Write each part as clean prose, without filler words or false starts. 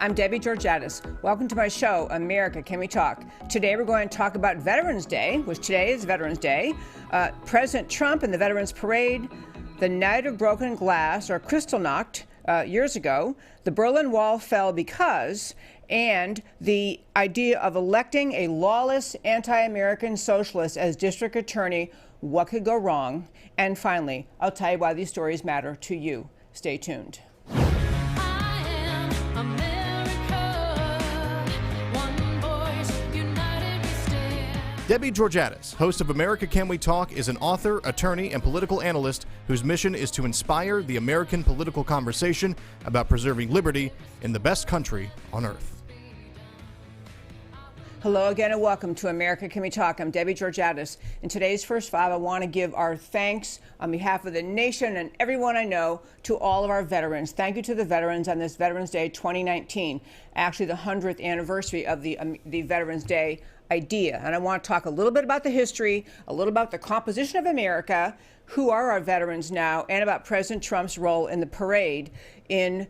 I'm Debbie Georgatos. Welcome to my show, America, Can We Talk? Today we're going to talk about Veterans Day, which today is Veterans Day, President Trump and the Veterans Parade, the Night of Broken Glass, or Kristallnacht, years ago, the Berlin Wall fell because, and the idea of electing a lawless anti-American socialist as district attorney. What could go wrong? And finally, I'll tell you why these stories matter to you. Stay tuned. Debbie Georgatos, host of America Can We Talk, is an author, attorney, and political analyst whose mission is to inspire the American political conversation about preserving liberty in the best country on earth. Hello again and welcome to America Can We Talk? I'm Debbie Georgatos. In today's First Five, I want to give our thanks on behalf of the nation and everyone I know to all of our veterans. Thank you to the veterans on this Veterans Day 2019, actually the 100th anniversary of the Veterans Day idea. And I want to talk a little bit about the history, a little about the composition of America, who are our veterans now, and about President Trump's role in the parade in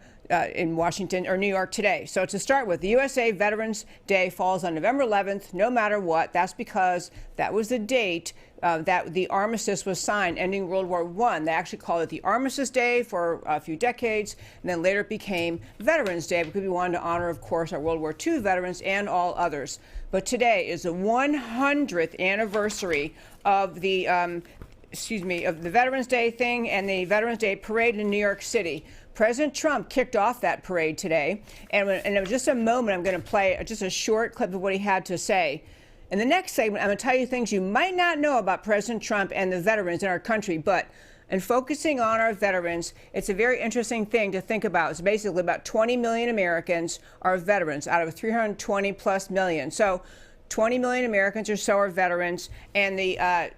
Washington or New York today. So to start with, the USA Veterans Day falls on November 11th, no matter what. That's because that was the date that the armistice was signed, ending World War I. They actually called it the Armistice Day for a few decades, and then later it became Veterans Day because we wanted to honor, of course, our World War II veterans and all others. But today is the 100th anniversary of the of the Veterans Day thing and the Veterans Day parade in New York City. President Trump kicked off that parade today, and in just a moment, I'm going to play just a short clip of what he had to say. In the next segment, I'm going to tell you things you might not know about President Trump and the veterans in our country, but in focusing on our veterans, it's a very interesting thing to think about. It's basically about 20 million Americans are veterans out of 320 plus million. So 20 million Americans or so are veterans, and the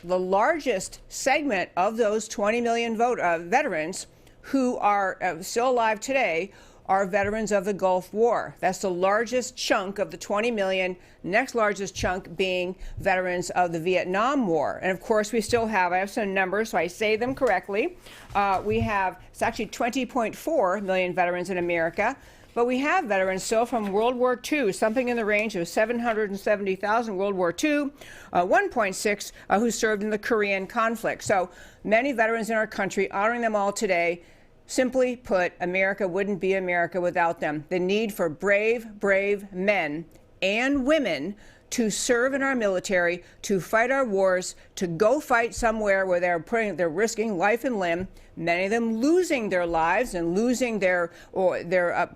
largest segment of those 20 million veterans who are still alive today are veterans of the Gulf War. That's the largest chunk of the 20 million, next largest chunk being veterans of the Vietnam War. And of course, we still have, I have some numbers, so I say them correctly. It's actually 20.4 million veterans in America, but we have veterans still from World War II, something in the range of 770,000 World War II, 1.6 who served in the Korean conflict. So many veterans in our country, honoring them all today. Simply put, America wouldn't be America without them. The need for brave men and women to serve in our military, to fight our wars, to go fight somewhere where they're risking life and limb, many of them losing their lives and losing their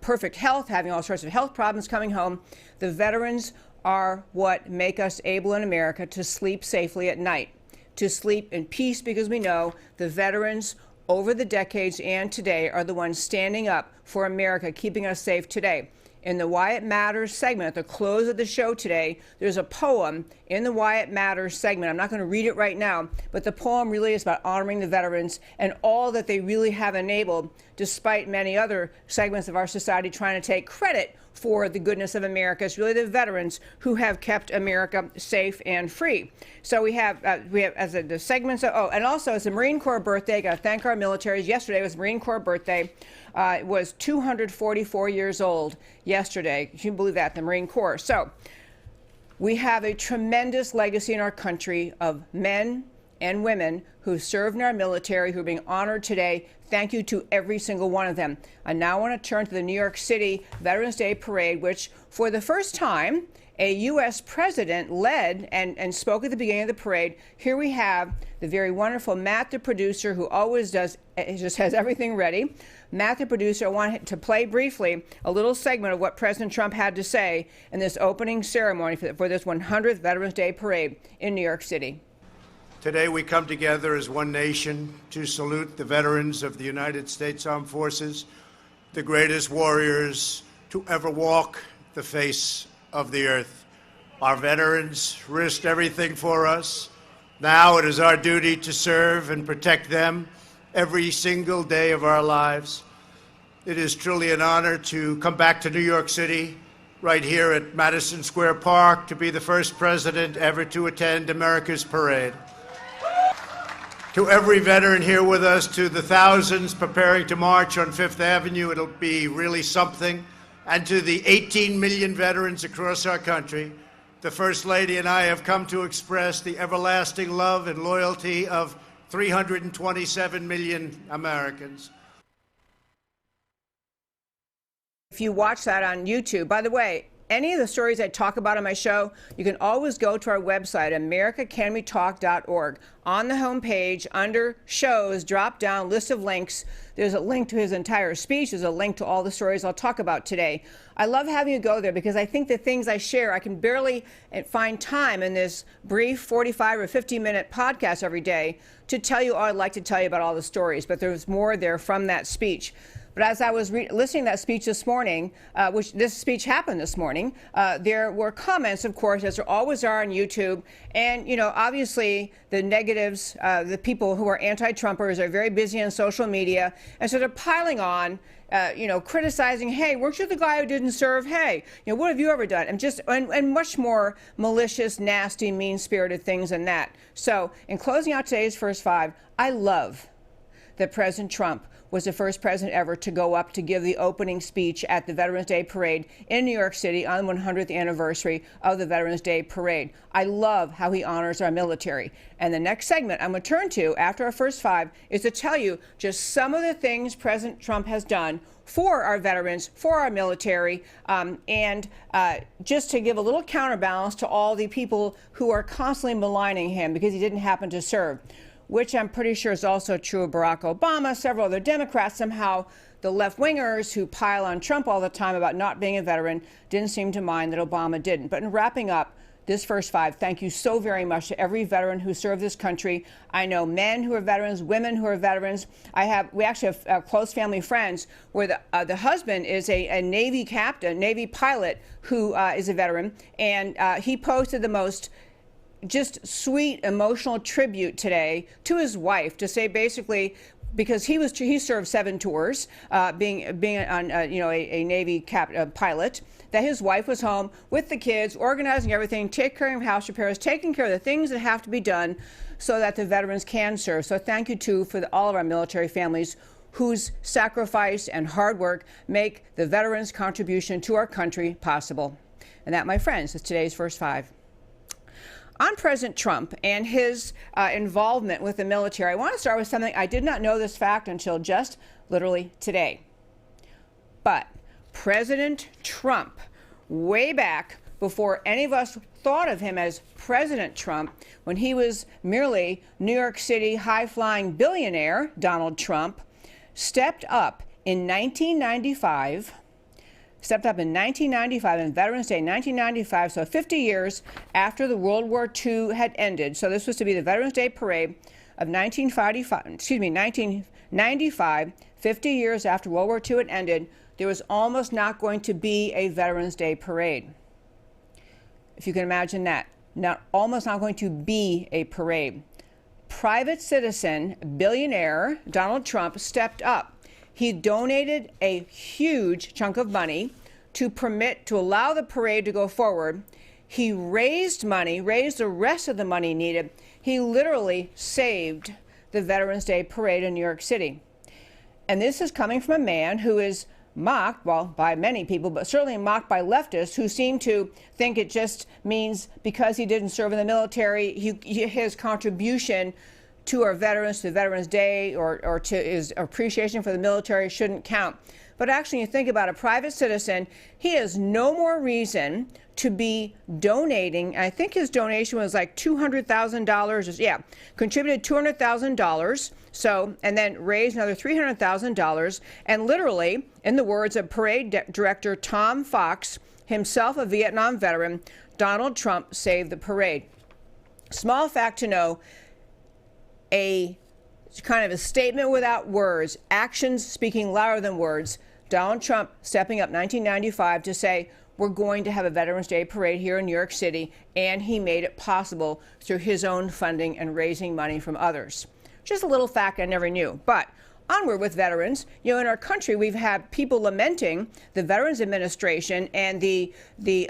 perfect health, having all sorts of health problems coming home. The veterans are what make us able in America to sleep safely at night, to sleep in peace, because we know the veterans over the decades and today are the ones standing up for America, keeping us safe today. In the Why It Matters segment, at the close of the show today, there's a poem in the Why It Matters segment. I'm not going to read it right now, but the poem really is about honoring the veterans and all that they really have enabled, despite many other segments of our society trying to take credit for the goodness of America. It's really the veterans who have kept America safe and free. So we have as the segments. And also it's the Marine Corps birthday. Got to thank our militaries. Yesterday was Marine Corps birthday. It was 244 years old yesterday. Can you believe that? The Marine Corps. So we have a tremendous legacy in our country of men and women who served in our military, who are being honored today. Thank you to every single one of them. I now want to turn to the New York City Veterans Day Parade, which for the first time, a U.S. president led and spoke at the beginning of the parade. Here we have the very wonderful Matt, the producer, who always just has everything ready. Matt, the producer, I want to play briefly a little segment of what President Trump had to say in this opening ceremony for this 100th Veterans Day Parade in New York City. Today we come together as one nation to salute the veterans of the United States Armed Forces, the greatest warriors to ever walk the face of the earth. Our veterans risked everything for us. Now it is our duty to serve and protect them every single day of our lives. It is truly an honor to come back to New York City, right here at Madison Square Park, to be the first president ever to attend America's parade. To every veteran here with us, to the thousands preparing to march on Fifth Avenue, it'll be really something. And to the 18 million veterans across our country, the First Lady and I have come to express the everlasting love and loyalty of 327 million Americans. If you watch that on YouTube, by the way, any of the stories I talk about on my show, you can always go to our website, americacanwetalk.org. On the homepage, under shows, drop down list of links. There's a link to his entire speech. There's a link to all the stories I'll talk about today. I love having you go there because I think the things I share, I can barely find time in this brief 45 or 50-minute podcast every day to tell you all I'd like to tell you about all the stories. But there's more there from that speech. But as I was listening to that speech this morning, which this speech happened this morning, there were comments, of course, as there always are on YouTube. And, you know, obviously the negatives, the people who are anti-Trumpers are very busy on social media. And so they're piling on, you know, criticizing, hey, weren't you the guy who didn't serve? Hey, you know, what have you ever done? And much more malicious, nasty, mean-spirited things than that. So in closing out today's First Five, I love that President Trump was the first president ever to go up to give the opening speech at the Veterans Day Parade in New York City on the 100th anniversary of the Veterans Day Parade. I love how he honors our military. And the next segment I'm going to turn to after our First Five is to tell you just some of the things President Trump has done for our veterans, for our military, and just to give a little counterbalance to all the people who are constantly maligning him because he didn't happen to serve, which I'm pretty sure is also true of Barack Obama, several other Democrats. Somehow the left-wingers who pile on Trump all the time about not being a veteran didn't seem to mind that Obama didn't. But in wrapping up this First Five, thank you so very much to every veteran who served this country. I know men who are veterans, women who are veterans. We actually have close family friends where the husband is a Navy captain, Navy pilot who is a veteran, and he posted the most just sweet, emotional tribute today to his wife to say basically, because he served 7 tours, being on a Navy pilot, that his wife was home with the kids, organizing everything, taking care of house repairs, taking care of the things that have to be done so that the veterans can serve. So thank you too for all of our military families whose sacrifice and hard work make the veterans' contribution to our country possible. And that, my friends, is today's First Five. On President Trump and his involvement with the military, I want to start with something. I did not know this fact until just literally today. But President Trump, way back before any of us thought of him as President Trump, when he was merely New York City high-flying billionaire Donald Trump, stepped up in 1995 on Veterans Day 1995, so 50 years after the World War II had ended. So this was to be the Veterans Day Parade of 1995, 50 years after World War II had ended. There was almost not going to be a Veterans Day Parade. If you can imagine that. Almost not going to be a parade. Private citizen, billionaire Donald Trump stepped up. He donated a huge chunk of money to allow the parade to go forward. He raised the rest of the money needed. He literally saved the Veterans Day Parade in New York City. And this is coming from a man who is mocked, well, by many people, but certainly mocked by leftists who seem to think it just means because he didn't serve in the military, his contribution to our veterans, to Veterans Day, or to his appreciation for the military shouldn't count. But actually, you think about a private citizen, he has no more reason to be donating. I think his donation was like $200,000. Yeah, contributed $200,000. So, and then raised another $300,000. And literally, in the words of parade director Tom Fox, himself a Vietnam veteran, Donald Trump saved the parade. Small fact to know, a kind of a statement without words, actions speaking louder than words. Donald Trump stepping up 1995 to say, we're going to have a Veterans Day Parade here in New York City, and he made it possible through his own funding and raising money from others. Just a little fact I never knew. But onward with veterans. You know, in our country, we've had people lamenting the Veterans Administration and the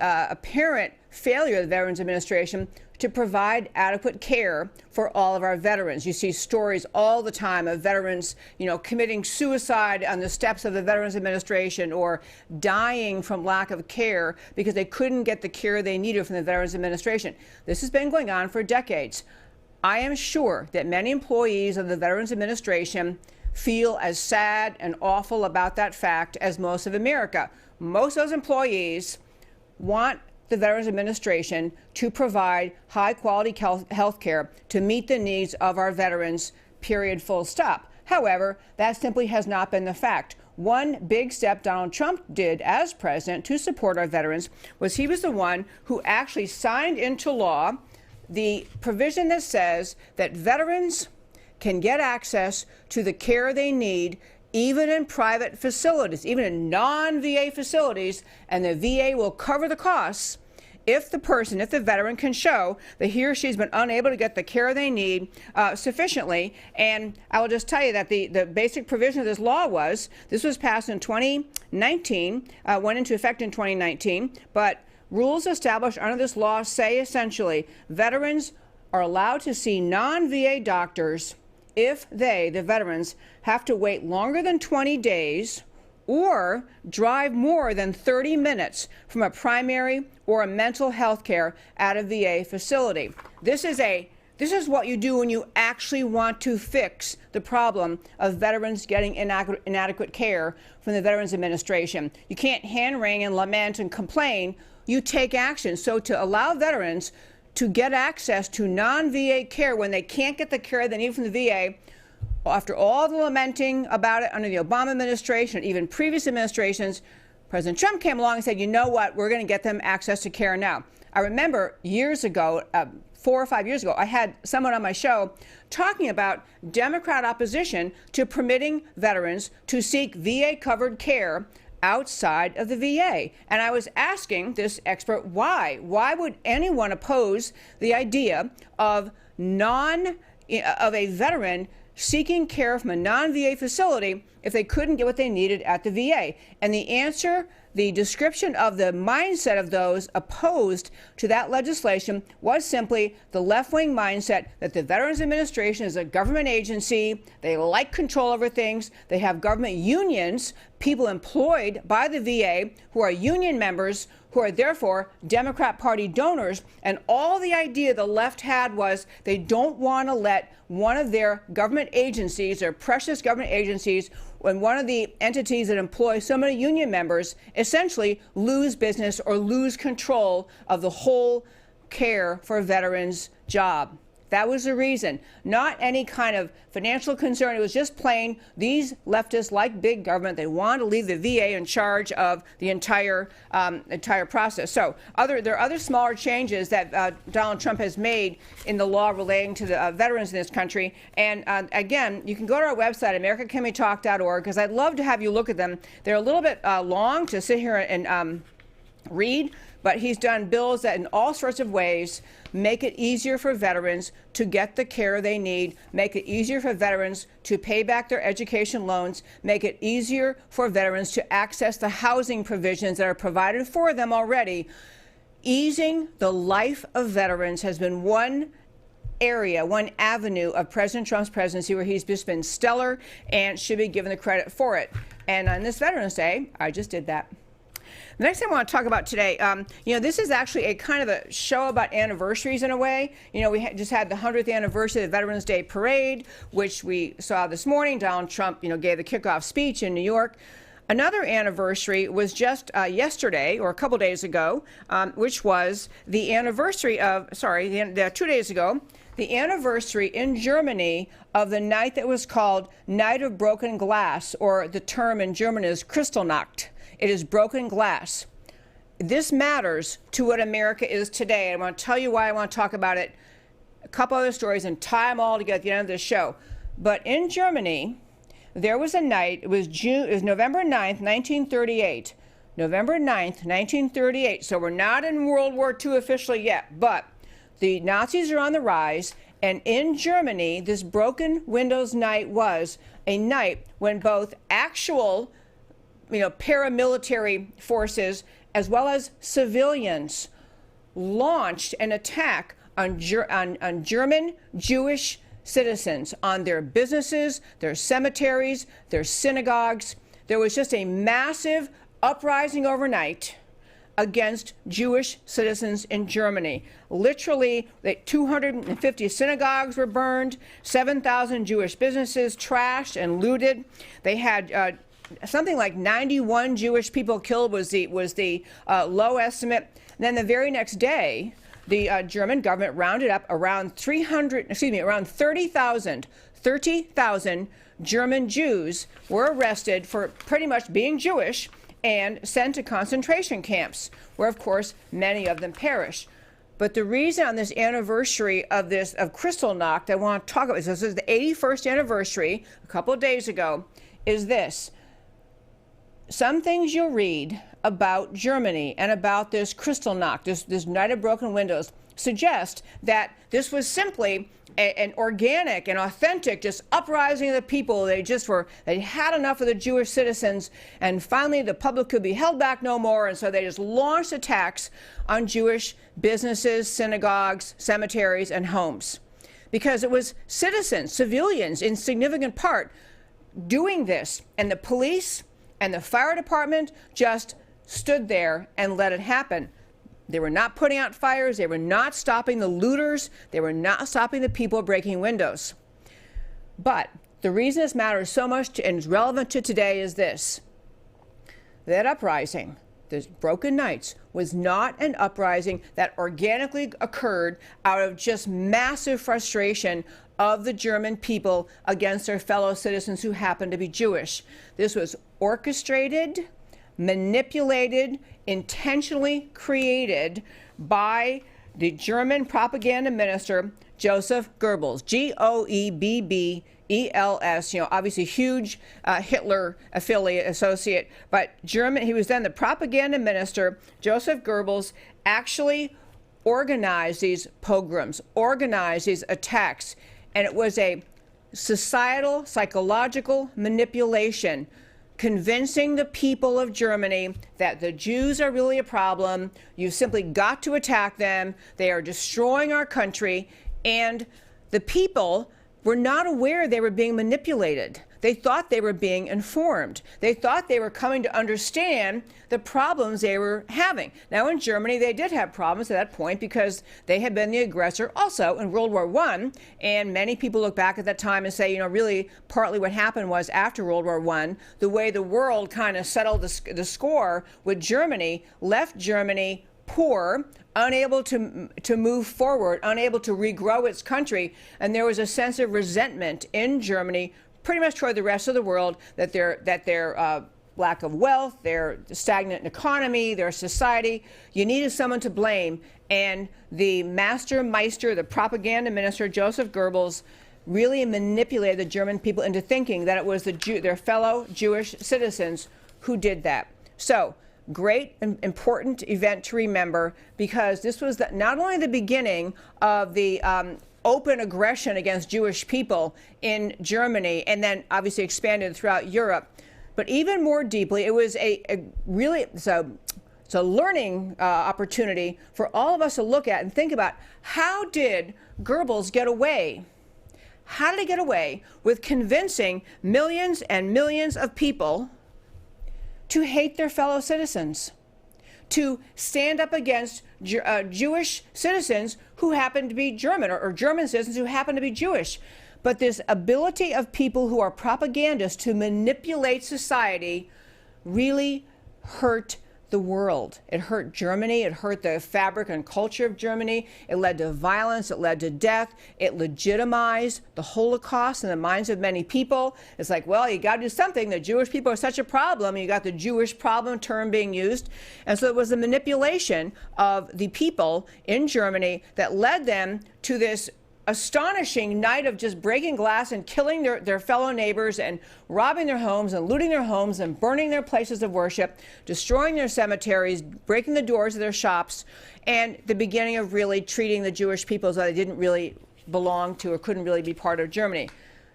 apparent failure of the Veterans Administration to provide adequate care for all of our veterans. You see stories all the time of veterans, committing suicide on the steps of the Veterans Administration or dying from lack of care because they couldn't get the care they needed from the Veterans Administration. This has been going on for decades. I am sure that many employees of the Veterans Administration feel as sad and awful about that fact as most of America. Most of those employees want the Veterans Administration to provide high-quality health care to meet the needs of our veterans, period, full stop. However, that simply has not been the fact. One big step Donald Trump did as president to support our veterans was he was the one who actually signed into law the provision that says that veterans can get access to the care they need even in private facilities, even in non-VA facilities, and the VA will cover the costs if the veteran can show that he or she's been unable to get the care they need sufficiently. And I will just tell you that the basic provision of this law this was passed in 2019, went into effect in 2019, but rules established under this law say essentially veterans are allowed to see non-VA doctors if they, the veterans, have to wait longer than 20 days or drive more than 30 minutes from a primary or a mental health care at a VA facility. This is what you do when you actually want to fix the problem of veterans getting inadequate care from the Veterans Administration. You can't hand-wring and lament and complain. You take action. So to allow veterans to get access to non-VA care when they can't get the care they need from the VA, after all the lamenting about it under the Obama administration, even previous administrations, President Trump came along and said, you know what, we're going to get them access to care now. I remember years ago, 4 or 5 years ago, I had someone on my show talking about Democrat opposition to permitting veterans to seek VA-covered care outside of the VA. And I was asking this expert why. Why would anyone oppose the idea of a veteran seeking care from a non-VA facility if they couldn't get what they needed at the VA? And the answer, the description of the mindset of those opposed to that legislation was simply the left-wing mindset that the Veterans Administration is a government agency. They like control over things. They have government unions, people employed by the VA who are union members, who are therefore Democrat Party donors. And all the idea the left had was they don't want to let one of their government agencies, their precious government agencies, when one of the entities that employ so many union members essentially lose business or lose control of the whole care for veterans job. That was the reason, not any kind of financial concern. It was just plain these leftists like big government. They want to leave the VA in charge of the entire process. So there are other smaller changes that Donald Trump has made in the law relating to the veterans in this country. And again, you can go to our website, americacanwetalk.org, because I'd love to have you look at them. They're a little bit long to sit here and read, but he's done bills that in all sorts of ways make it easier for veterans to get the care they need, make it easier for veterans to pay back their education loans, make it easier for veterans to access the housing provisions that are provided for them already. Easing the life of veterans has been one area, one avenue of President Trump's presidency where he's just been stellar and should be given the credit for it. And on this Veterans Day, I just did that. The next thing I want to talk about today, this is actually a kind of a show about anniversaries in a way. We just had the 100th anniversary of the Veterans Day Parade, which we saw this morning. Donald Trump, gave the kickoff speech in New York. Another anniversary was just yesterday, or a couple days ago, which was the anniversary of, 2 days ago, the anniversary in Germany of the night that was called Night of Broken Glass, or the term in German is Kristallnacht. It is broken glass. This matters to what America is today. I want to tell you why I want to talk about it, a couple other stories, and tie them all together at the end of this show. But in Germany, there was a night, it was November 9th, 1938. November 9th, 1938. So we're not in World War II officially yet, but the Nazis are on the rise. And in Germany, this broken windows night was a night when both actual paramilitary forces as well as civilians launched an attack on German Jewish citizens, on their businesses, their cemeteries, their synagogues. There was just a massive uprising overnight against Jewish citizens in Germany. Literally, 250 synagogues were burned, 7,000 Jewish businesses trashed and looted. They had something like 91 Jewish people killed was the low estimate. And then the very next day, the German government rounded up around 30,000 German Jews were arrested for pretty much being Jewish and sent to concentration camps, where, of course, many of them perished. But the reason on this anniversary of Kristallnacht I want to talk about, this is the 81st anniversary, a couple of days ago, is this. Some things you'll read about Germany and about this Kristallnacht, this night of broken windows, suggest that this was simply an organic and authentic just uprising of the people. They had enough of the Jewish citizens, and finally the public could be held back no more, and so they just launched attacks on Jewish businesses, synagogues, cemeteries, and homes. Because it was citizens, civilians, in significant part, doing this, and the police and the fire department just stood there and let it happen. They were not putting out fires. They were not stopping the looters. They were not stopping the people breaking windows. But the reason this matters so much and is relevant to today is this. That uprising, those broken nights, was not an uprising that organically occurred out of just massive frustration of the German people against their fellow citizens who happened to be Jewish. This was orchestrated, manipulated, intentionally created by the German propaganda minister Joseph Goebbels, Goebbels, obviously huge Hitler affiliate associate, but he was then the propaganda minister. Joseph Goebbels actually organized these pogroms, organized these attacks, and it was a societal, psychological manipulation, convincing the people of Germany that the Jews are really a problem. You've simply got to attack them. They are destroying our country. And the people were not aware they were being manipulated. They thought they were being informed. They thought they were coming to understand the problems they were having. Now, in Germany, they did have problems at that point because they had been the aggressor also in World War I. And many people look back at that time and say, really, partly what happened was after World War I, the way the world kind of settled the score with Germany left Germany poor, unable to move forward, unable to regrow its country. And there was a sense of resentment in Germany pretty much toward the rest of the world that their lack of wealth, their stagnant economy, their society, you needed someone to blame. And the meister, the propaganda minister, Joseph Goebbels, really manipulated the German people into thinking that it was their fellow Jewish citizens who did that. So, great and important event to remember, because this was not only the beginning of the open aggression against Jewish people in Germany, and then obviously expanded throughout Europe, but even more deeply, it was a learning opportunity for all of us to look at and think about, how did Goebbels get away? How did he get away with convincing millions and millions of people to hate their fellow citizens, to stand up against Jewish citizens who happen to be German, or German citizens who happen to be Jewish? But this ability of people who are propagandists to manipulate society really hurt the world. It hurt Germany. It hurt the fabric and culture of Germany. It led to violence. It led to death. It legitimized the Holocaust in the minds of many people. It's like, well, you got to do something. The Jewish people are such a problem. You got the Jewish problem term being used. And so it was the manipulation of the people in Germany that led them to this astonishing night of just breaking glass and killing their fellow neighbors and robbing their homes and looting their homes and burning their places of worship, destroying their cemeteries, breaking the doors of their shops, and the beginning of really treating the Jewish people as though they didn't really belong to or couldn't really be part of Germany.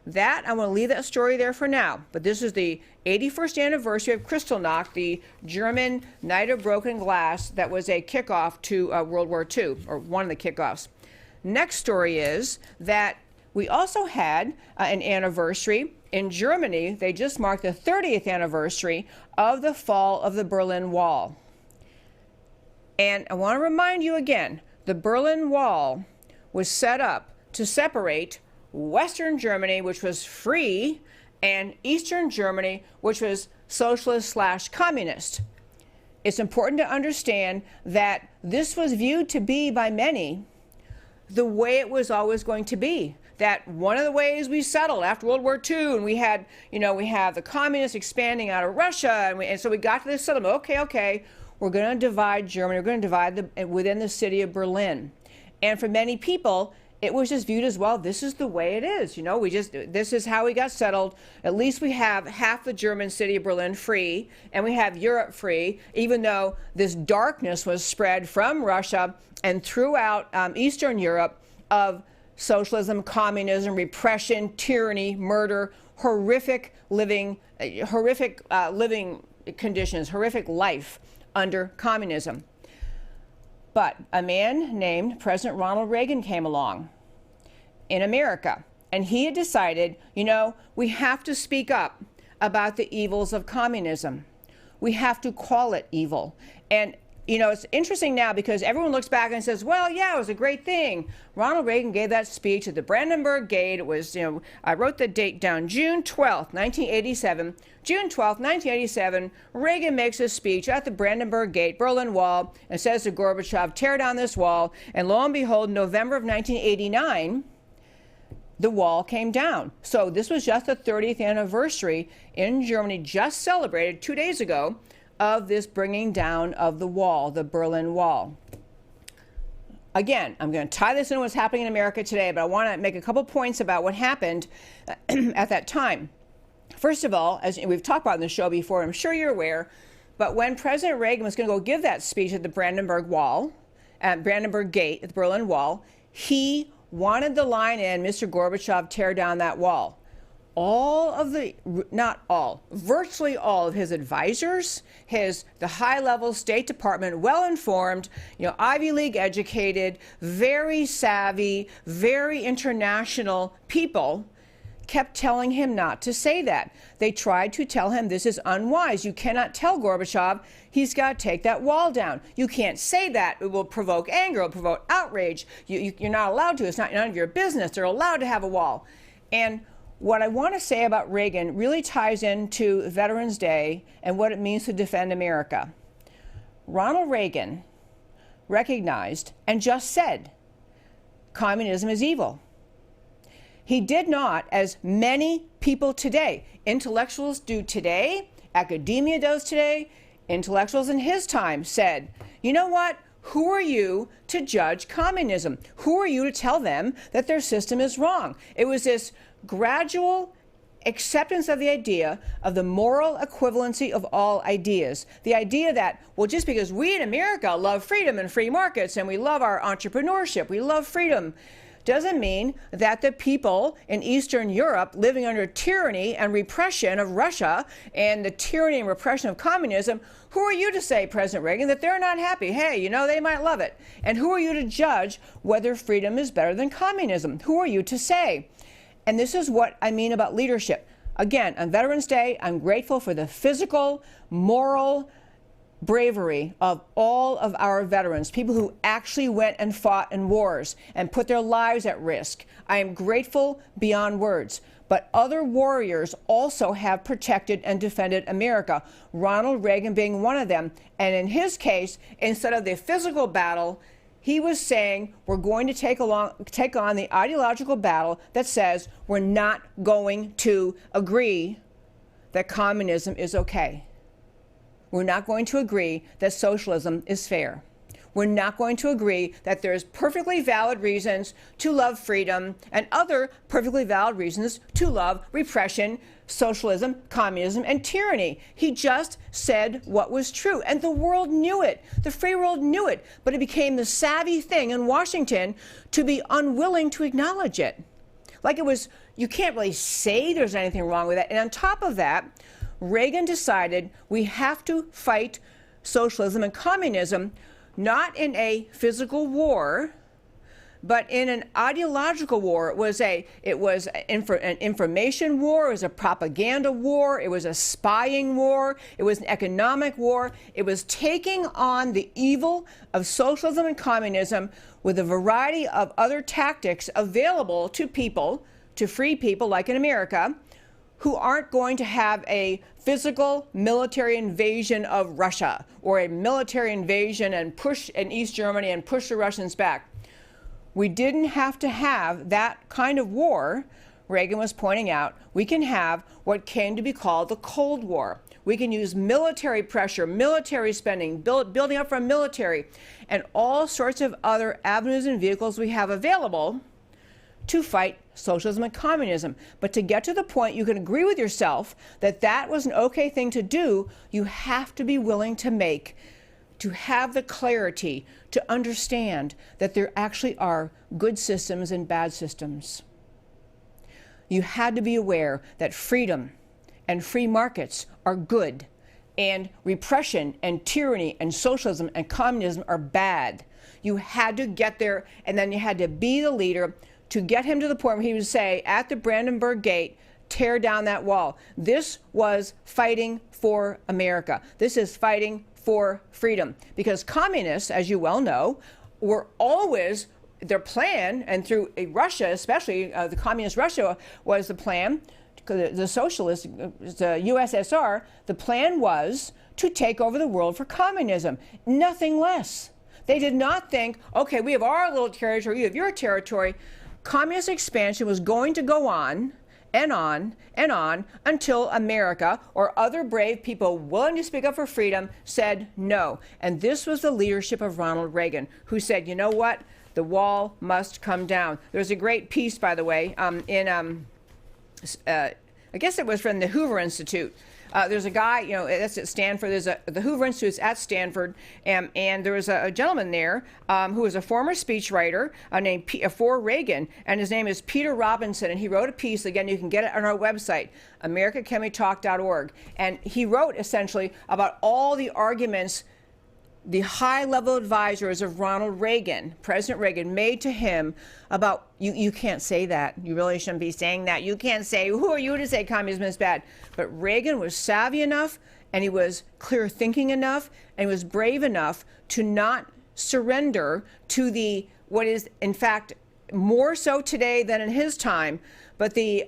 That, I want to leave that story there for now. But this is the 81st anniversary of Kristallnacht, the German Night of Broken Glass that was a kickoff to World War II, or one of the kickoffs. next story is that we also had an anniversary in Germany. They just marked the 30th anniversary of the fall of the Berlin Wall. And I want to remind you again, the Berlin Wall was set up to separate Western Germany, which was free, and Eastern Germany, which was socialist/communist. It's important to understand that this was viewed to be by many the way it was always going to be. That one of the ways we settled after World War II, and we had, we have the communists expanding out of Russia, and so we got to this settlement. Okay, we're going to divide Germany. We're going to divide within the city of Berlin. And for many people, it was just viewed as, well, this is the way it is. This is how we got settled. At least we have half the German city of Berlin free, and we have Europe free, even though this darkness was spread from Russia and throughout Eastern Europe of socialism, communism, repression, tyranny, murder, horrific living conditions, horrific life under communism. But a man named President Ronald Reagan came along in America, and he had decided, we have to speak up about the evils of communism. We have to call it evil. And it's interesting now because everyone looks back and says, well, yeah, it was a great thing. Ronald Reagan gave that speech at the Brandenburg Gate. It was, I wrote the date down, June 12th, 1987. June 12th, 1987, Reagan makes a speech at the Brandenburg Gate, Berlin Wall, and says to Gorbachev, tear down this wall. And lo and behold, November of 1989, the wall came down. So this was just the 30th anniversary in Germany, just celebrated 2 days ago, of this bringing down of the wall, the Berlin Wall. Again, I'm going to tie this into what's happening in America today, but I want to make a couple points about what happened at that time. First of all, as we've talked about in the show before, I'm sure you're aware, but when President Reagan was going to go give that speech at the Brandenburg Wall, at Brandenburg Gate, at the Berlin Wall, he wanted the line in, Mr. Gorbachev, tear down that wall. Virtually all of his advisors, the high-level State Department, well-informed, Ivy League educated, very savvy, very international people, kept telling him not to say that. They tried to tell him this is unwise. You cannot tell Gorbachev he's got to take that wall down. You can't say that. It will provoke anger. It will provoke outrage. You're not allowed to. It's not none of your business. They're allowed to have a wall. And what I want to say about Reagan really ties into Veterans Day and what it means to defend America. Ronald Reagan recognized and just said, communism is evil. He did not, as many people today, intellectuals do today, academia does today, intellectuals in his time said, you know what? Who are you to judge communism? Who are you to tell them that their system is wrong? It was this gradual acceptance of the idea of the moral equivalency of all ideas. The idea that, well, just because we in America love freedom and free markets and we love our entrepreneurship, we love freedom, doesn't mean that the people in Eastern Europe living under tyranny and repression of Russia and the tyranny and repression of communism, who are you to say, President Reagan, that they're not happy? Hey, they might love it. And who are you to judge whether freedom is better than communism? Who are you to say? And this is what I mean about leadership. Again, on Veterans Day, I'm grateful for the physical, moral bravery of all of our veterans, people who actually went and fought in wars and put their lives at risk. I am grateful beyond words. But other warriors also have protected and defended America, Ronald Reagan being one of them. And in his case, instead of the physical battle, he was saying we're going to take on the ideological battle that says we're not going to agree that communism is okay. We're not going to agree that socialism is fair. We're not going to agree that there's perfectly valid reasons to love freedom and other perfectly valid reasons to love repression, socialism, communism, and tyranny. He just said what was true, and the world knew it. The free world knew it, but it became the savvy thing in Washington to be unwilling to acknowledge it. Like it was, you can't really say there's anything wrong with that. And on top of that, Reagan decided we have to fight socialism and communism not in a physical war, but in an ideological war. It was an information war, it was a propaganda war, it was a spying war, it was an economic war. It was taking on the evil of socialism and communism with a variety of other tactics available to people, to free people like in America, who aren't going to have a physical military invasion of Russia or a military invasion and push in East Germany and push the Russians back. We didn't have to have that kind of war. Reagan was pointing out, we can have what came to be called the Cold War. We can use military pressure, military spending, building up from military, and all sorts of other avenues and vehicles we have available to fight socialism and communism. But to get to the point you can agree with yourself that that was an okay thing to do, you have to be willing to have the clarity to understand that there actually are good systems and bad systems. You had to be aware that freedom and free markets are good, and repression and tyranny and socialism and communism are bad. You had to get there, and then you had to be the leader to get him to the point where he would say, at the Brandenburg Gate, tear down that wall. This was fighting for America. This is fighting for freedom. Because communists, as you well know, were always their plan, and through Russia, especially the communist Russia was the plan, the socialists, the USSR, the plan was to take over the world for communism, nothing less. They did not think, okay, we have our little territory, you have your territory. Communist expansion was going to go on and on and on until America or other brave people willing to speak up for freedom said no. And this was the leadership of Ronald Reagan, who said, you know what? The wall must come down. There's a great piece, by the way, I guess it was from the Hoover Institute. There's a guy, that's at Stanford. The Hoover Institute's at Stanford, and there was a gentleman there who was a former speechwriter named for Reagan, and his name is Peter Robinson, and he wrote a piece. Again, you can get it on our website, americacanwetalk.org, and he wrote essentially about all the arguments the high-level advisors of Ronald Reagan, President Reagan, made to him about, you can't say that. You really shouldn't be saying that. You can't say, who are you to say communism is bad? But Reagan was savvy enough, and he was clear-thinking enough, and he was brave enough to not surrender to what is, in fact, more so today than in his time, but the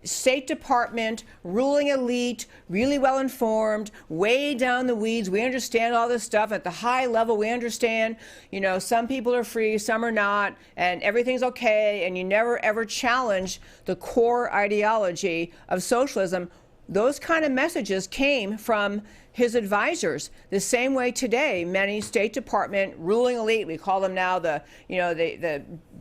State Department, ruling elite, really well informed, way down the weeds. We understand all this stuff at the high level. We understand, some people are free, some are not, and everything's okay. And you never ever challenge the core ideology of socialism. Those kind of messages came from his advisors. The same way today, many State Department ruling elite, we call them now the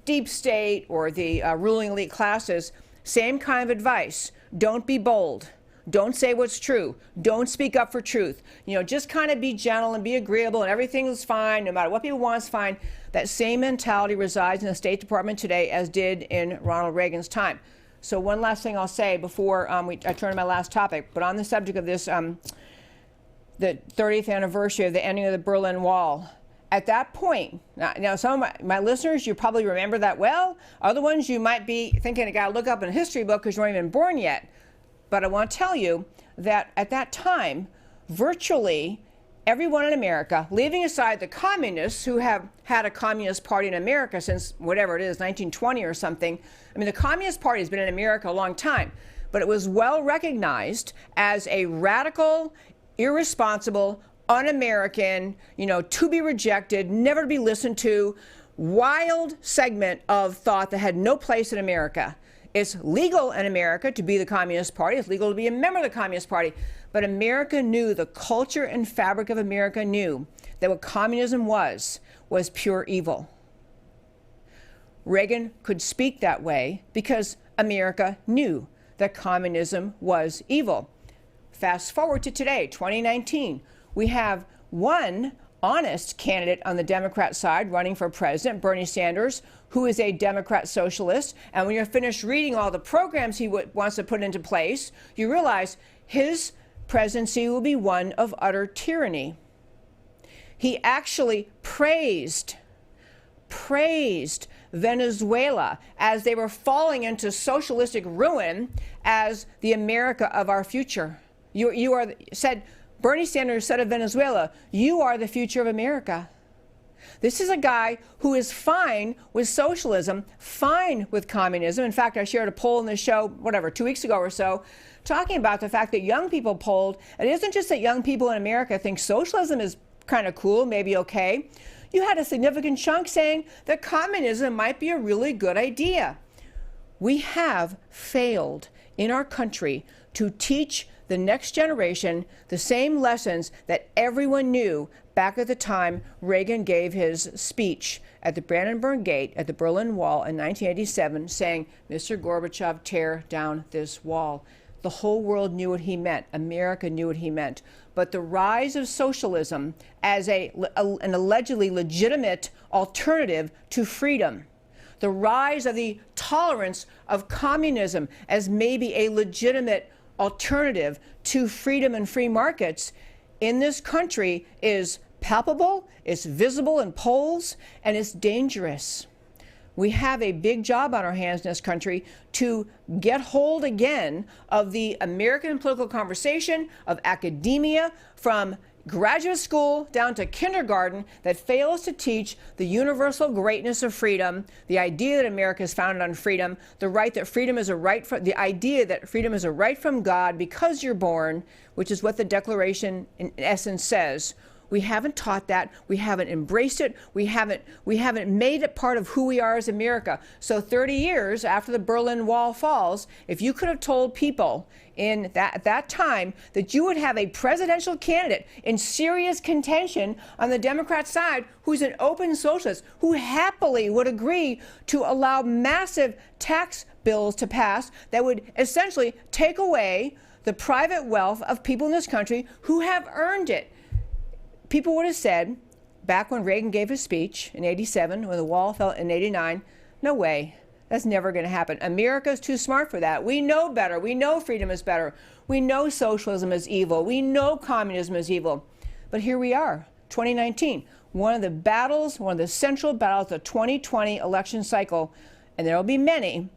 deep state or the ruling elite classes. Same kind of advice. Don't be bold. Don't say what's true. Don't speak up for truth. Just kind of be gentle and be agreeable and everything is fine. No matter what people want is fine. That same mentality resides in the State Department today as did in Ronald Reagan's time. So one last thing I'll say before I turn to my last topic, but on the subject of this, the 30th anniversary of the ending of the Berlin Wall. At that point, now some of my listeners, you probably remember that well. Other ones, you might be thinking, I got to look up in a history book because you weren't even born yet. But I want to tell you that at that time, virtually everyone in America, leaving aside the communists who have had a communist party in America since whatever it is, 1920 or something. I mean, the Communist Party has been in America a long time, but it was well recognized as a radical, irresponsible, un-American, to be rejected, never to be listened to, wild segment of thought that had no place in America. It's legal in America to be the Communist Party. It's legal to be a member of the Communist Party. But America knew, the culture and fabric of America knew that what communism was pure evil. Reagan could speak that way because America knew that communism was evil. Fast forward to today, 2019. We have one honest candidate on the Democrat side running for president, Bernie Sanders, who is a Democrat socialist. And when you're finished reading all the programs he wants to put into place, you realize his presidency will be one of utter tyranny. He actually praised praised Venezuela as they were falling into socialistic ruin as the America of our future. Bernie Sanders said of Venezuela, "You are the future of America." This is a guy who is fine with socialism, fine with communism. In fact, I shared a poll in the show, 2 weeks ago or so, talking about the fact that young people polled. It isn't just that young people in America think socialism is kind of cool, maybe okay. You had a significant chunk saying that communism might be a really good idea. We have failed in our country to teach the next generation the same lessons that everyone knew back at the time Reagan gave his speech at the Brandenburg Gate at the Berlin Wall in 1987, saying, "Mr. Gorbachev, tear down this wall." The whole world knew what he meant. America knew what he meant. But the rise of socialism as an allegedly legitimate alternative to freedom, the rise of the tolerance of communism as maybe a legitimate alternative to freedom and free markets in this country is palpable, it's visible in polls, and it's dangerous. We have a big job on our hands in this country to get hold again of the American political conversation, of academia, from graduate school down to kindergarten, that fails to teach the universal greatness of freedom, the idea that America is founded on freedom, the idea that freedom is a right from God because you're born, which is what the Declaration in essence says. We haven't taught that. We haven't embraced it. We haven't made it part of who we are as America. So 30 years after the Berlin Wall falls, if you could have told people at that time that you would have a presidential candidate in serious contention on the Democrat side who's an open socialist, who happily would agree to allow massive tax bills to pass that would essentially take away the private wealth of people in this country who have earned it. People would have said, back when Reagan gave his speech in 87, when the wall fell in 89, no way, that's never going to happen. America's too smart for that. We know better. We know freedom is better. We know socialism is evil. We know communism is evil. But here we are, 2019, one of the central battles of the 2020 election cycle, and there will be many,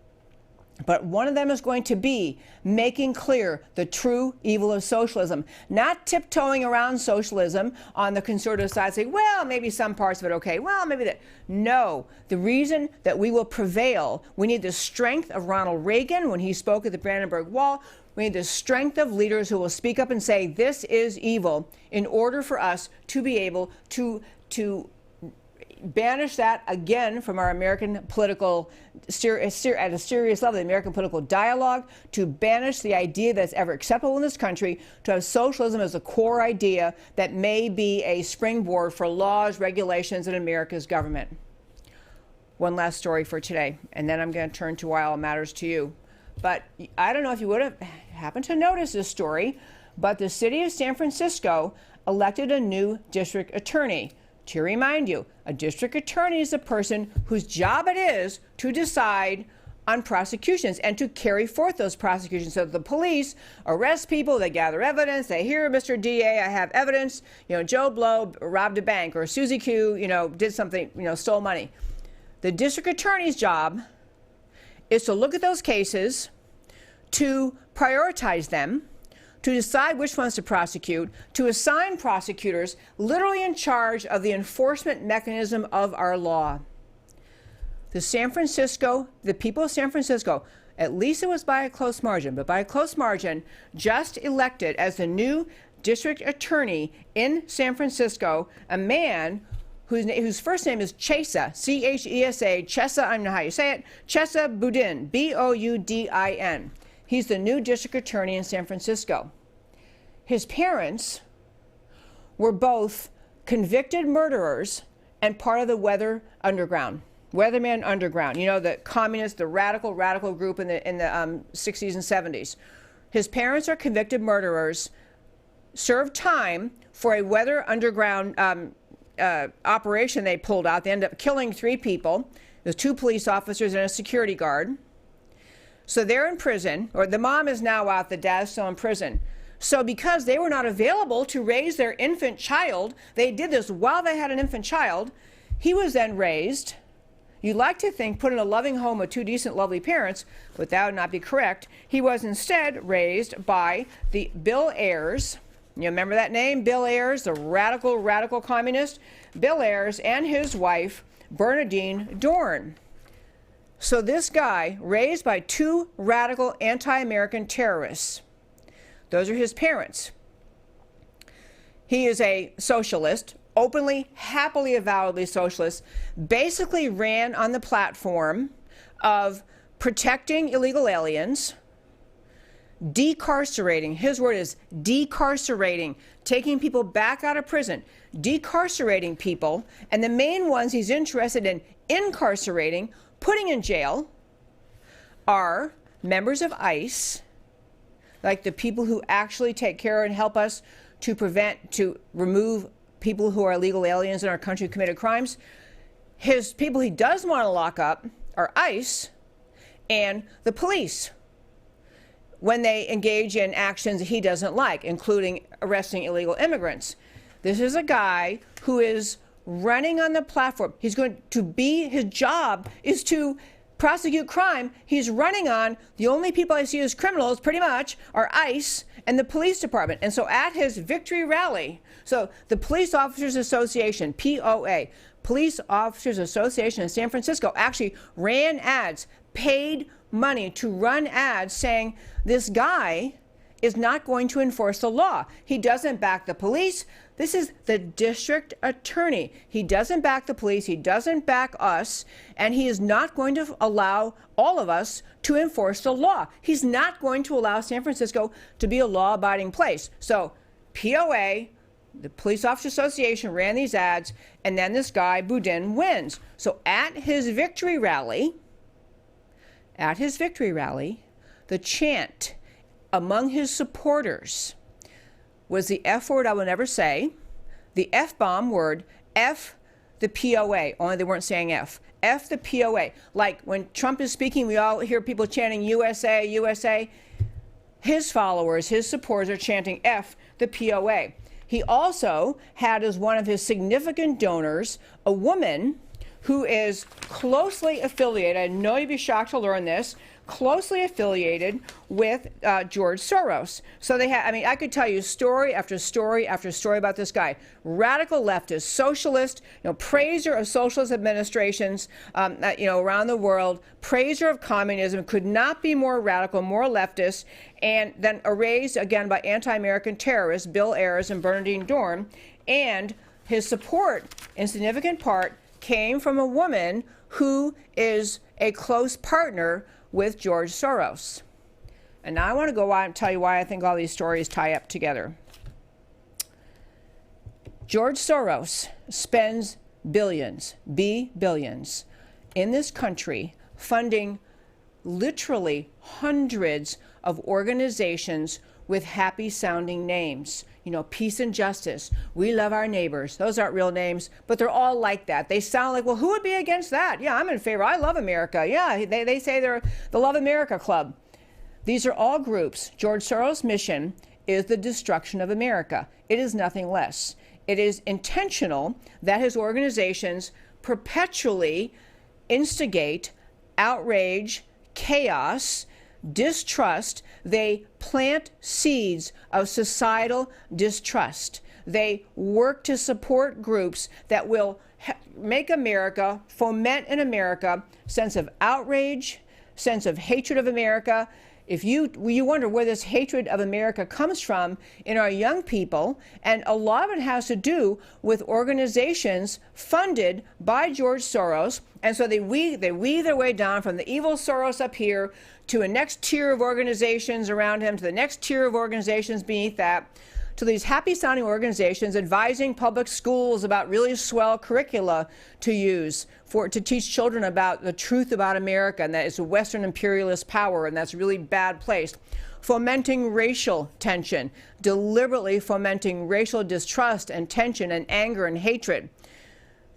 but one of them is going to be making clear the true evil of socialism, not tiptoeing around socialism on the conservative side, saying, well, maybe some parts of it okay, well, maybe that. No, the reason that we will prevail, we need the strength of Ronald Reagan when he spoke at the Brandenburg Wall. We need the strength of leaders who will speak up and say, this is evil, in order for us to be able to banish that again from our American political, at a serious level, the American political dialogue, to banish the idea that's ever acceptable in this country, to have socialism as a core idea that may be a springboard for laws, regulations, and America's government. One last story for today, and then I'm going to turn to why all matters to you. But I don't know if you would have happened to notice this story, but the city of San Francisco elected a new district attorney. To remind you, a district attorney is a person whose job it is to decide on prosecutions and to carry forth those prosecutions. So the police arrest people, they gather evidence, they hear, Mr. DA, I have evidence, Joe Blow robbed a bank, or Susie Q, did something, stole money. The district attorney's job is to look at those cases, to prioritize them, to decide which ones to prosecute, to assign prosecutors literally in charge of the enforcement mechanism of our law. The people of San Francisco, at least it was by a close margin, but by a close margin, just elected as the new district attorney in San Francisco a man whose first name is Chesa, C-H-E-S-A, Chesa, I don't know how you say it, Chesa Boudin, B-O-U-D-I-N. He's the new district attorney in San Francisco. His parents were both convicted murderers and part of the Weatherman Underground. The communists, the radical group in the 60s and 70s. His parents are convicted murderers, served time for a Weather Underground operation they pulled out. They ended up killing 3 people. There's 2 police officers and a security guard. So they're in prison, or the mom is now out, the dad's still in prison. So because they were not available to raise their infant child, they did this while they had an infant child. He was then raised you'd like to think put in a loving home with two decent, lovely parents, but that would not be correct. He was instead raised by the Bill Ayers. You remember that name? Bill Ayers, the radical communist? Bill Ayers and his wife, Bernadine Dorn. So this guy, raised by two radical anti-American terrorists, those are his parents. He is a socialist, openly, happily, avowedly socialist, basically ran on the platform of protecting illegal aliens, decarcerating, his word is decarcerating, taking people back out of prison, decarcerating people, and the main ones he's interested in incarcerating, putting in jail, are members of ICE, like the people who actually take care and help us to remove people who are illegal aliens in our country who committed crimes. His people he does want to lock up are ICE and the police when they engage in actions he doesn't like, including arresting illegal immigrants. This is a guy who is running on the platform. He's going to be, his job is to prosecute crime. He's running on, the only people I see as criminals pretty much are ICE and the police department. And so at his victory rally, so the Police Officers Association, POA, Police Officers Association in San Francisco actually ran ads, paid money to run ads saying this guy is not going to enforce the law. He doesn't back the police. This is the district attorney. He doesn't back the police. He doesn't back us. And he is not going to allow all of us to enforce the law. He's not going to allow San Francisco to be a law-abiding place. So POA, the Police Officers Association, ran these ads, and then this guy, Boudin, wins. So at his victory rally, the chant among his supporters was the F word I will never say, the F-bomb word, F the POA, only they weren't saying F. F the POA. Like when Trump is speaking, we all hear people chanting USA, USA. His followers, his supporters are chanting F the POA. He also had as one of his significant donors a woman who is closely affiliated, I know you'd be shocked to learn this, closely affiliated with George Soros. So they have, I mean, I could tell you story after story after story about this guy. Radical leftist, socialist, praiser of socialist administrations, around the world, praiser of communism, could not be more radical, more leftist, and then erased again by anti-American terrorists, Bill Ayers and Bernadine Dorn. And his support, in significant part, came from a woman who is a close partner with George Soros. And now I want to go on and tell you why I think all these stories tie up together. George Soros spends billions, billions, in this country funding literally hundreds of organizations with happy-sounding names. Peace and justice. We love our neighbors. Those aren't real names, but they're all like that. They sound like, well, who would be against that? Yeah, I'm in favor. I love America. Yeah, they say they're the Love America Club. These are all groups. George Soros' mission is the destruction of America. It is nothing less. It is intentional that his organizations perpetually instigate outrage, chaos, distrust. They plant seeds of societal distrust. They work to support groups that will make America, foment in America, sense of outrage, sense of hatred of America. If you wonder where this hatred of America comes from in our young people, and a lot of it has to do with organizations funded by George Soros, and so they weave their way down from the evil Soros up here to a next tier of organizations around him, to the next tier of organizations beneath that, to these happy-sounding organizations advising public schools about really swell curricula to use to teach children about the truth about America, and that it's a Western imperialist power, and that's a really bad place. Fomenting racial tension, deliberately fomenting racial distrust and tension and anger and hatred.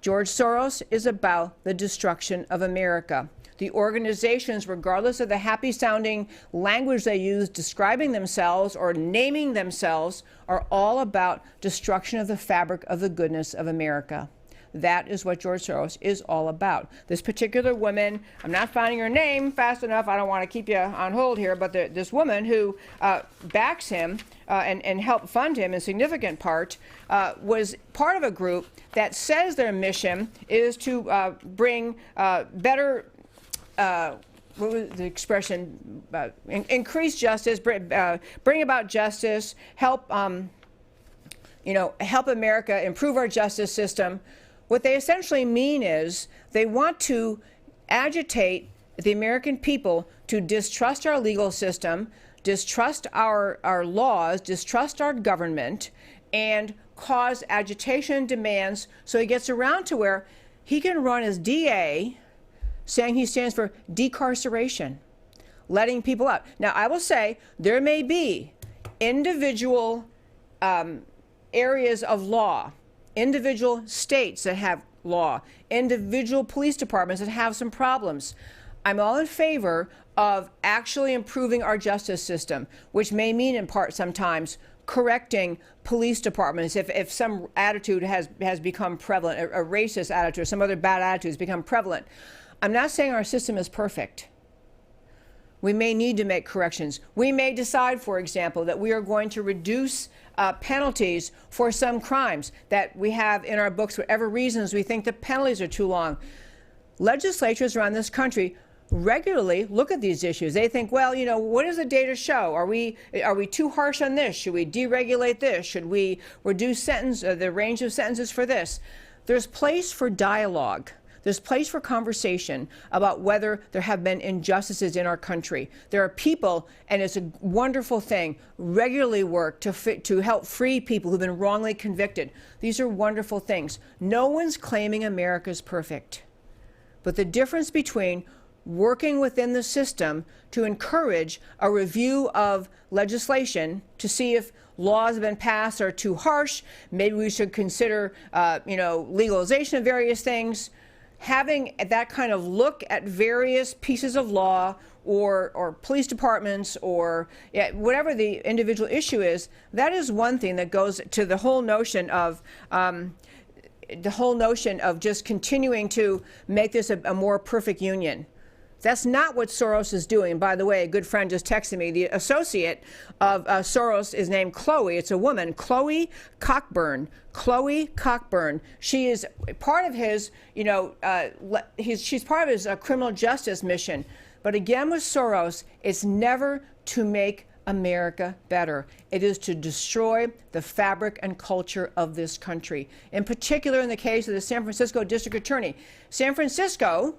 George Soros is about the destruction of America. The organizations, regardless of the happy-sounding language they use describing themselves or naming themselves, are all about destruction of the fabric of the goodness of America. That is what George Soros is all about. This particular woman, I'm not finding her name fast enough. I don't want to keep you on hold here, but this woman who backs him and helped fund him in significant part was part of a group that says their mission is to bring better what was the expression? Increase justice, bring about justice, help help America improve our justice system. What they essentially mean is they want to agitate the American people to distrust our legal system, distrust our laws, distrust our government, and cause agitation and demands so he gets around to where he can run as DA saying he stands for decarceration, letting people out. Now, I will say there may be individual areas of law, individual states that have law, individual police departments that have some problems. I'm all in favor of actually improving our justice system, which may mean in part sometimes correcting police departments if some attitude has become prevalent, a racist attitude or some other bad attitude has become prevalent. I'm not saying our system is perfect. We may need to make corrections. We may decide, for example, that we are going to reduce penalties for some crimes that we have in our books for whatever reasons we think the penalties are too long. Legislatures around this country regularly look at these issues. They think, well, what does the data show? Are we too harsh on this? Should we deregulate this? Should we reduce the range of sentences for this? There's place for dialogue. There's place for conversation about whether there have been injustices in our country. There are people, and it's a wonderful thing, regularly work to help free people who've been wrongly convicted. These are wonderful things. No one's claiming America's perfect. But the difference between working within the system to encourage a review of legislation to see if laws have been passed are too harsh, maybe we should consider legalization of various things. Having that kind of look at various pieces of law or police departments or whatever the individual issue is, that is one thing that goes to the whole notion of just continuing to make this a more perfect union. That's not what Soros is doing. By the way, a good friend just texted me. The associate of Soros is named Chloe. It's a woman, Chloe Cockburn. Chloe Cockburn. She is part of his, she's part of his criminal justice mission. But again, with Soros, it's never to make America better. It is to destroy the fabric and culture of this country. In particular, in the case of the San Francisco District Attorney. San Francisco,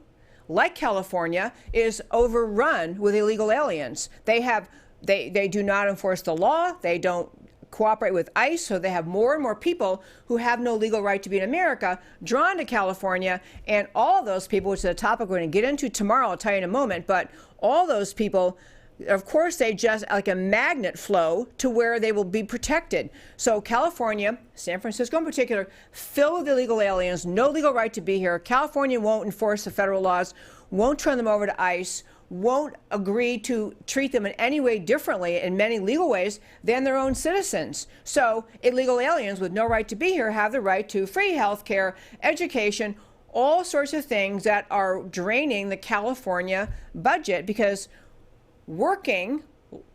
like California, is overrun with illegal aliens. They do not enforce the law. They don't cooperate with ICE, so they have more and more people who have no legal right to be in America drawn to California. And all those people, which is a topic we're going to get into tomorrow, I'll tell you in a moment, but all those people, of course, they just like a magnet flow to where they will be protected. So California, San Francisco in particular, filled with illegal aliens, no legal right to be here. California won't enforce the federal laws, won't turn them over to ICE, won't agree to treat them in any way differently in many legal ways than their own citizens. So illegal aliens with no right to be here have the right to free health care, education, all sorts of things that are draining the California budget because working,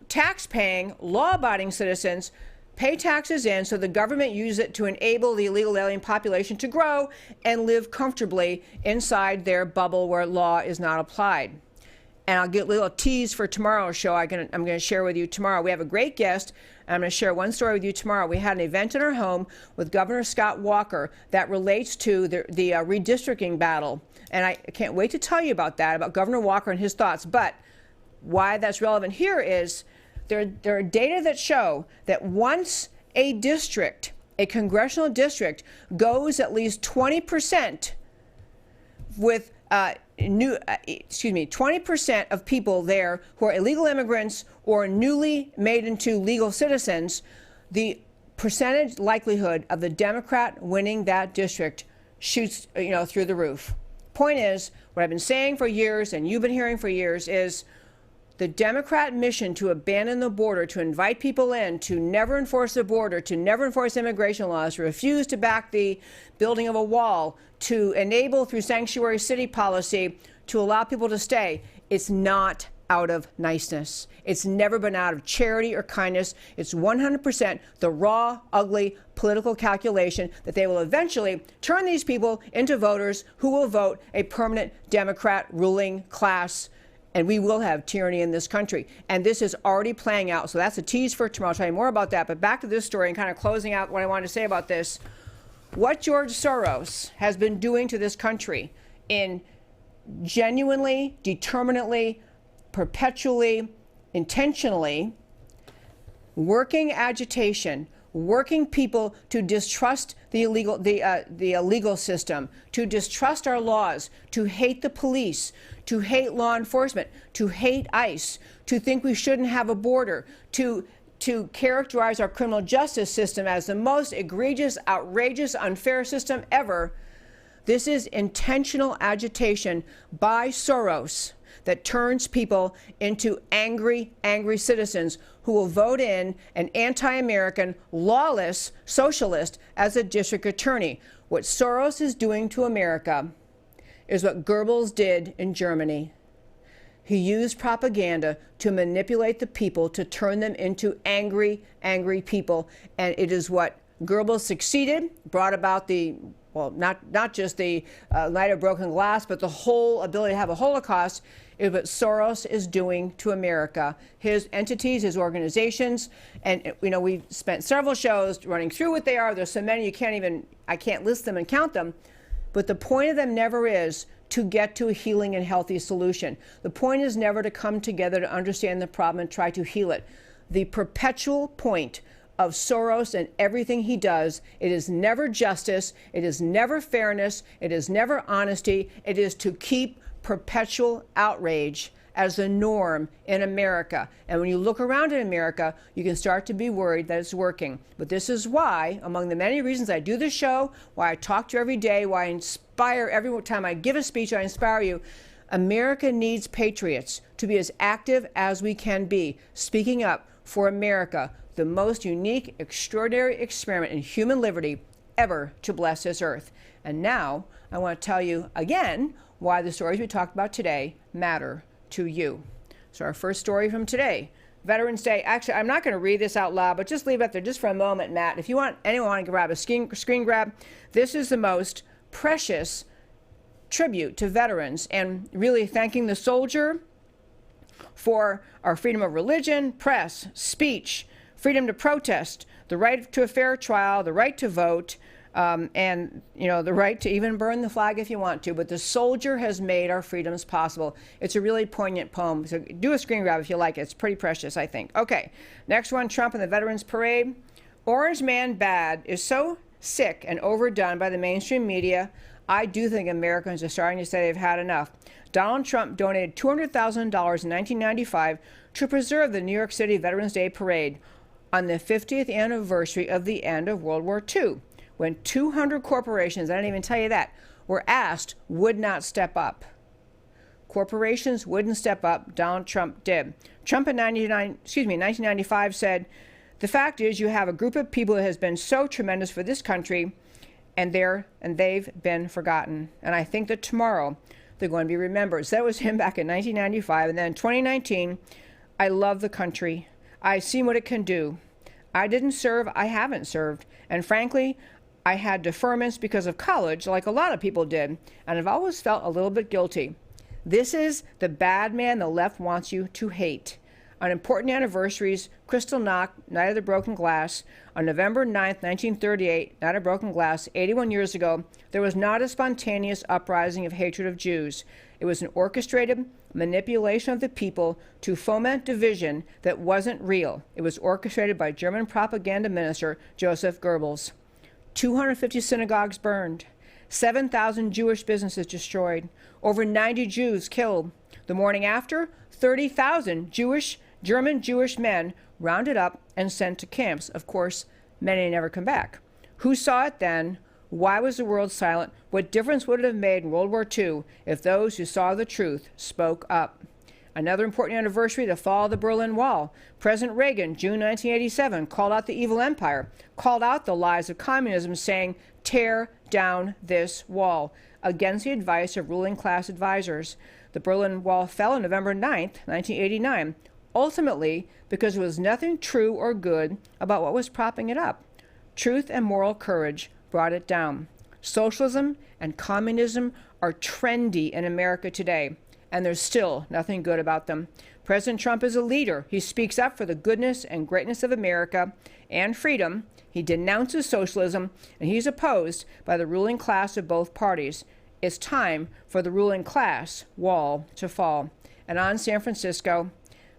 tax-paying, law-abiding citizens pay taxes in so the government uses it to enable the illegal alien population to grow and live comfortably inside their bubble where law is not applied. And I'll get a little tease for tomorrow's show. I'm going to share with you tomorrow. We have a great guest. I'm going to share one story with you tomorrow. We had an event in our home with Governor Scott Walker that relates to the redistricting battle. And I can't wait to tell you about that, about Governor Walker and his thoughts. But why that's relevant here is there are data that show that once a district, a congressional district, goes at least 20% with 20% of people there who are illegal immigrants or newly made into legal citizens, the percentage likelihood of the Democrat winning that district shoots through the roof. Point is, what I've been saying for years and you've been hearing for years is The Democrat mission to abandon the border, to invite people in, to never enforce the border, to never enforce immigration laws, to refuse to back the building of a wall, to enable through sanctuary city policy to allow people to stay, it's not out of niceness. It's never been out of charity or kindness. It's 100% the raw, ugly political calculation that they will eventually turn these people into voters who will vote a permanent Democrat ruling class. And we will have tyranny in this country. And this is already playing out. So that's a tease for tomorrow. I'll tell you more about that. But back to this story and kind of closing out what I wanted to say about this. What George Soros has been doing to this country in genuinely, determinately, perpetually, intentionally working agitation, working people to distrust the illegal system, to distrust our laws, to hate the police, to hate law enforcement, to hate ICE, to think we shouldn't have a border, to characterize our criminal justice system as the most egregious, outrageous, unfair system ever. This is intentional agitation by Soros that turns people into angry, angry citizens who will vote in an anti-American, lawless socialist as a district attorney. What Soros is doing to America is what Goebbels did in Germany. He used propaganda to manipulate the people, to turn them into angry, angry people. And it is what Goebbels succeeded, brought about the, well, not just the night of broken glass, but the whole ability to have a Holocaust, is what Soros is doing to America. His entities, his organizations, and we've spent several shows running through what they are. There's so many I can't list them and count them. But the point of them never is to get to a healing and healthy solution. The point is never to come together to understand the problem and try to heal it. The perpetual point of Soros and everything he does, it is never justice, it is never fairness, it is never honesty, it is to keep perpetual outrage as the norm in America. And when you look around in America, you can start to be worried that it's working. But this is why, among the many reasons I do this show, why I talk to you every day, why I inspire every time I give a speech, I inspire you. America needs patriots to be as active as we can be, speaking up for America, the most unique, extraordinary experiment in human liberty ever to bless this earth. And now I want to tell you again why the stories we talked about today matter to you. So our first story from today, Veterans Day. Actually, I'm not going to read this out loud, but just leave it there just for a moment, Matt. If you want, anyone want to grab a screen grab, this is the most precious tribute to veterans and really thanking the soldier for our freedom of religion, press, speech, freedom to protest, the right to a fair trial, the right to vote, and the right to even burn the flag if you want to. But the soldier has made our freedoms possible. It's a really poignant poem. So do a screen grab if you like it. It's pretty precious, I think. Okay, next one, Trump and the Veterans Parade. Orange Man bad is so sick and overdone by the mainstream media. I do think Americans are starting to say they've had enough. Donald Trump donated $200,000 in 1995 to preserve the New York City Veterans Day Parade on the 50th anniversary of the end of World War II, when 200 corporations, I didn't even tell you that, were asked, would not step up. Corporations wouldn't step up. Donald Trump did. Trump in 1995 said, the fact is you have a group of people that has been so tremendous for this country, and they've been forgotten. And I think that tomorrow they're going to be remembered. So that was him back in 1995. And then in 2019, I love the country. I've seen what it can do. I didn't serve. I haven't served. And frankly, I had deferments because of college, like a lot of people did. And I've always felt a little bit guilty. This is the bad man the left wants you to hate. On important anniversaries, Kristallnacht, Night of the Broken Glass, on November 9th, 1938, Night of Broken Glass, 81 years ago, there was not a spontaneous uprising of hatred of Jews. It was an orchestrated manipulation of the people to foment division that wasn't real. It was orchestrated by German propaganda minister Joseph Goebbels. 250 synagogues burned, 7,000 Jewish businesses destroyed, over 90 Jews killed. The morning after, 30,000 German Jewish men rounded up and sent to camps. Of course, many never come back. Who saw it then? Why was the world silent? What difference would it have made in World War II if those who saw the truth spoke up? Another important anniversary, the fall of the Berlin Wall. President Reagan, June 1987, called out the evil empire, called out the lies of communism, saying, tear down this wall, against the advice of ruling class advisors. The Berlin Wall fell on November 9th, 1989, ultimately because there was nothing true or good about what was propping it up. Truth and moral courage brought it down. Socialism and communism are trendy in America today, and there's still nothing good about them. President Trump is a leader. He speaks up for the goodness and greatness of America and freedom. He denounces socialism, and he's opposed by the ruling class of both parties. It's time for the ruling class wall to fall. And on San Francisco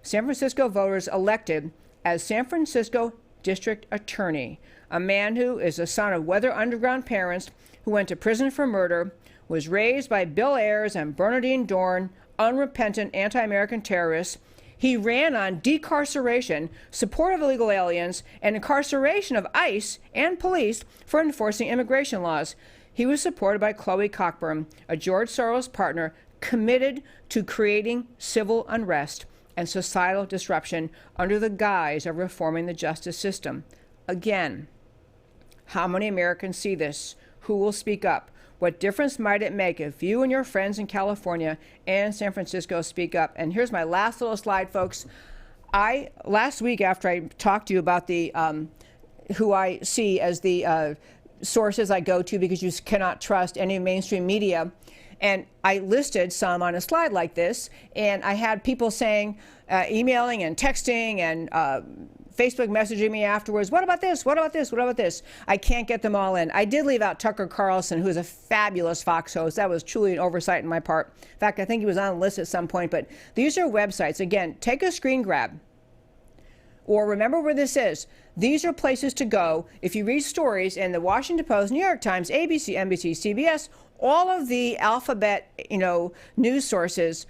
voters elected as San Francisco District Attorney, a man who is the son of Weather Underground parents who went to prison for murder, was raised by Bill Ayers and Bernardine Dorn, unrepentant anti-American terrorists. He ran on decarceration, support of illegal aliens, and incarceration of ICE and police for enforcing immigration laws. He was supported by Chloe Cockburn, a George Soros partner committed to creating civil unrest and societal disruption under the guise of reforming the justice system. Again, how many Americans see this? Who will speak up? What difference might it make if you and your friends in California and San Francisco speak up? And here's my last little slide, folks. Last week, after I talked to you about the who I see as the sources I go to because you cannot trust any mainstream media, and I listed some on a slide like this, and I had people saying, emailing and texting and Facebook messaging me afterwards, what about this, what about this, what about this? I can't get them all in. I did leave out Tucker Carlson, who is a fabulous Fox host. That was truly an oversight on my part. In fact, I think he was on the list at some point, but these are websites. Again, take a screen grab. Or remember where this is. These are places to go if you read stories in the Washington Post, New York Times, ABC, NBC, CBS, all of the alphabet, news sources.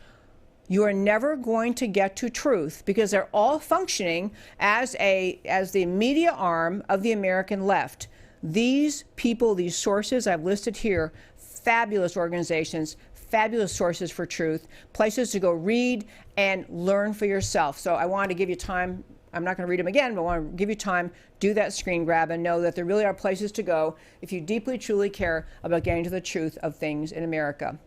You are never going to get to truth because they're all functioning as the media arm of the American left. These people, these sources I've listed here, fabulous organizations, fabulous sources for truth, places to go read and learn for yourself. So I wanted to give you time. I'm not going to read them again, but I want to give you time, do that screen grab, and know that there really are places to go if you deeply, truly care about getting to the truth of things in America.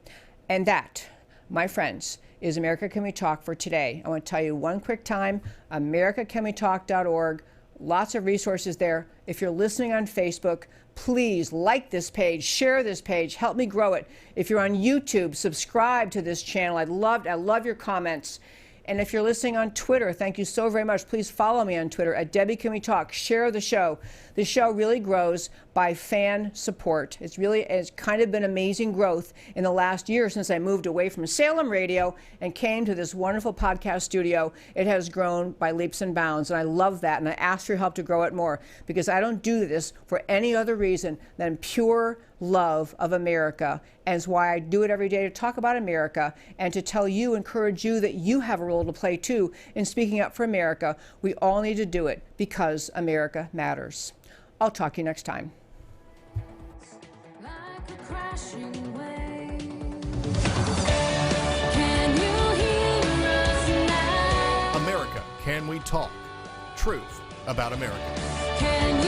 And that, my friends, is America Can We Talk for today. I want to tell you one quick time, americacanwetalk.org. Lots of resources there. If you're listening on Facebook, please like this page, share this page, help me grow it. If you're on YouTube, subscribe to this channel. I love your comments. And if you're listening on Twitter, thank you so very much. Please follow me on Twitter at Debbie Can We Talk. Share the show. The show really grows by fan support. It's kind of been amazing growth in the last year since I moved away from Salem Radio and came to this wonderful podcast studio. It has grown by leaps and bounds, and I love that. And I ask for your help to grow it more because I don't do this for any other reason than pure love of America, and it's why I do it every day, to talk about America and to tell you, encourage you that you have a role to play too in speaking up for America. We all need to do it because America matters. I'll talk to you next time. Like a crashing wave. Can you hear us now? America Can We Talk? Truth about America. Can